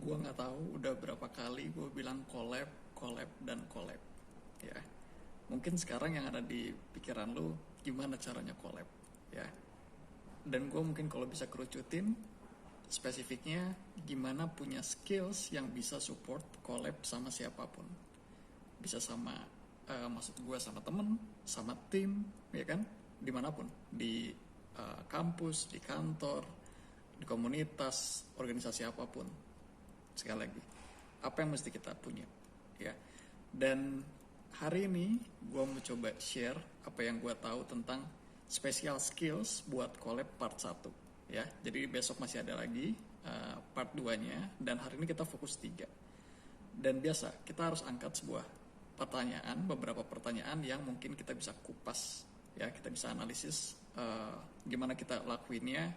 Gua nggak tahu udah berapa kali gue bilang collab, collab, dan collab. Ya, mungkin sekarang yang ada di pikiran lu gimana caranya collab, ya. Dan gue mungkin kalau bisa kerucutin spesifiknya gimana punya skills yang bisa support collab sama siapapun. Bisa sama, maksud gue sama temen, sama tim, ya kan? Dimanapun, di kampus, di kantor, di komunitas, organisasi apapun. Sekali lagi, apa yang mesti kita punya, ya. Dan hari ini gue mau coba share apa yang gue tahu tentang special skills buat collab part 1, ya. Jadi besok masih ada lagi part 2 nya, dan hari ini kita fokus 3. Dan biasa kita harus angkat sebuah pertanyaan, beberapa pertanyaan yang mungkin kita bisa kupas, ya. Kita bisa analisis gimana kita lakuinnya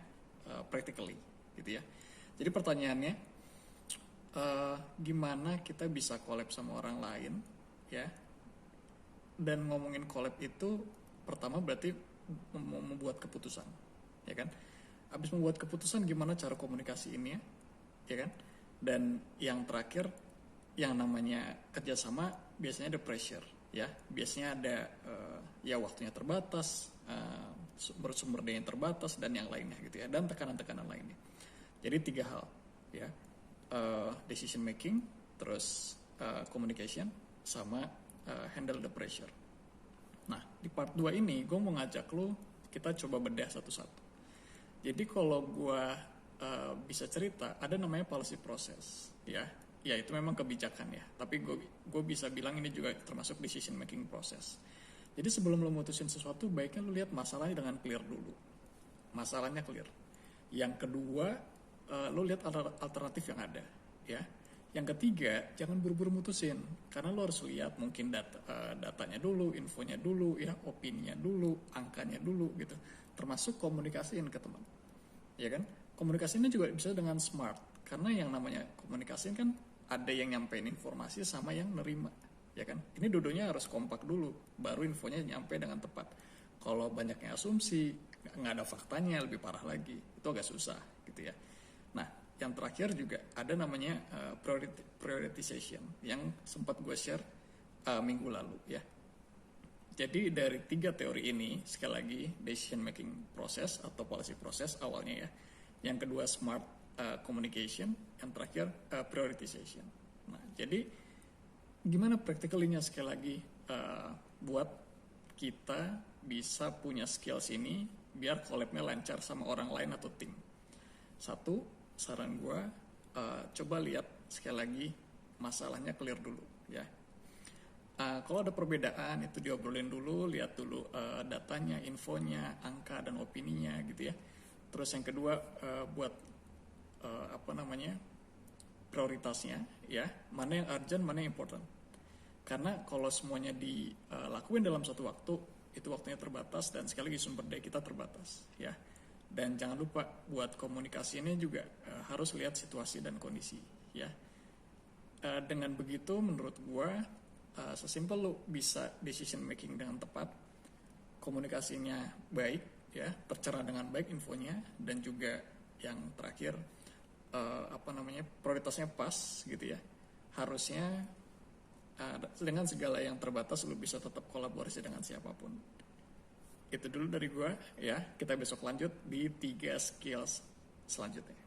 practically, gitu ya. Jadi pertanyaannya, gimana kita bisa collab sama orang lain, ya. Dan ngomongin collab itu pertama berarti membuat keputusan, ya kan. Habis membuat keputusan, gimana cara komunikasi ini, ya kan. Dan yang terakhir, yang namanya kerjasama biasanya ada pressure, ya. Biasanya ada ya waktunya terbatas, sumber daya yang terbatas, dan yang lainnya, gitu ya. Dan tekanan-tekanan lainnya. Jadi 3 hal, ya. Decision making, terus communication, sama handle the pressure. Nah, di part 2 ini gue mau ngajak lu, kita coba bedah satu-satu. Jadi kalau gue bisa cerita, ada namanya policy process, ya. Ya itu memang kebijakan, ya. Tapi gue bisa bilang ini juga termasuk decision making process. Jadi sebelum lu mutusin sesuatu, baiknya lu lihat masalahnya dengan clear dulu. Masalahnya clear. Yang kedua, lo lihat alternatif yang ada, ya. Yang ketiga, jangan buru-buru mutusin, karena lo harus lihat mungkin datanya dulu, infonya dulu, ya, opininya dulu, angkanya dulu, gitu. Termasuk komunikasiin ke teman, ya kan. Komunikasinya juga bisa dengan smart, karena yang namanya komunikasiin kan ada yang nyampein informasi sama yang nerima, ya kan. Ini dua-duanya harus kompak dulu, baru infonya nyampe dengan tepat. Kalau banyaknya asumsi, nggak ada faktanya, lebih parah lagi, itu agak susah, gitu ya. Nah, yang terakhir juga ada namanya prioritization yang sempat gue share minggu lalu, ya. Jadi dari 3 teori ini, sekali lagi, decision making process atau policy process awalnya, ya. Yang kedua smart communication, yang terakhir prioritization. Nah, jadi gimana practically-nya sekali lagi buat kita bisa punya skills ini biar collab-nya lancar sama orang lain atau tim. Satu, saran gue, coba lihat sekali lagi masalahnya clear dulu, ya. Kalau ada perbedaan itu diobrolin dulu, lihat dulu datanya, infonya, angka dan opininya, gitu ya. Terus yang kedua, buat prioritasnya, ya, mana yang urgent, mana yang important. Karena kalau semuanya dilakuin dalam satu waktu, itu waktunya terbatas dan sekali lagi sumber daya kita terbatas, ya. Dan jangan lupa buat komunikasi ini juga harus lihat situasi dan kondisi, ya. Dengan begitu menurut gue sesimpel lu bisa decision making dengan tepat, komunikasinya baik, ya, tercerah dengan baik infonya, dan juga yang terakhir prioritasnya pas, gitu ya. Harusnya dengan segala yang terbatas lu bisa tetap kolaborasi dengan siapapun. Itu dulu dari gue, ya. Kita besok lanjut di 3 skills selanjutnya.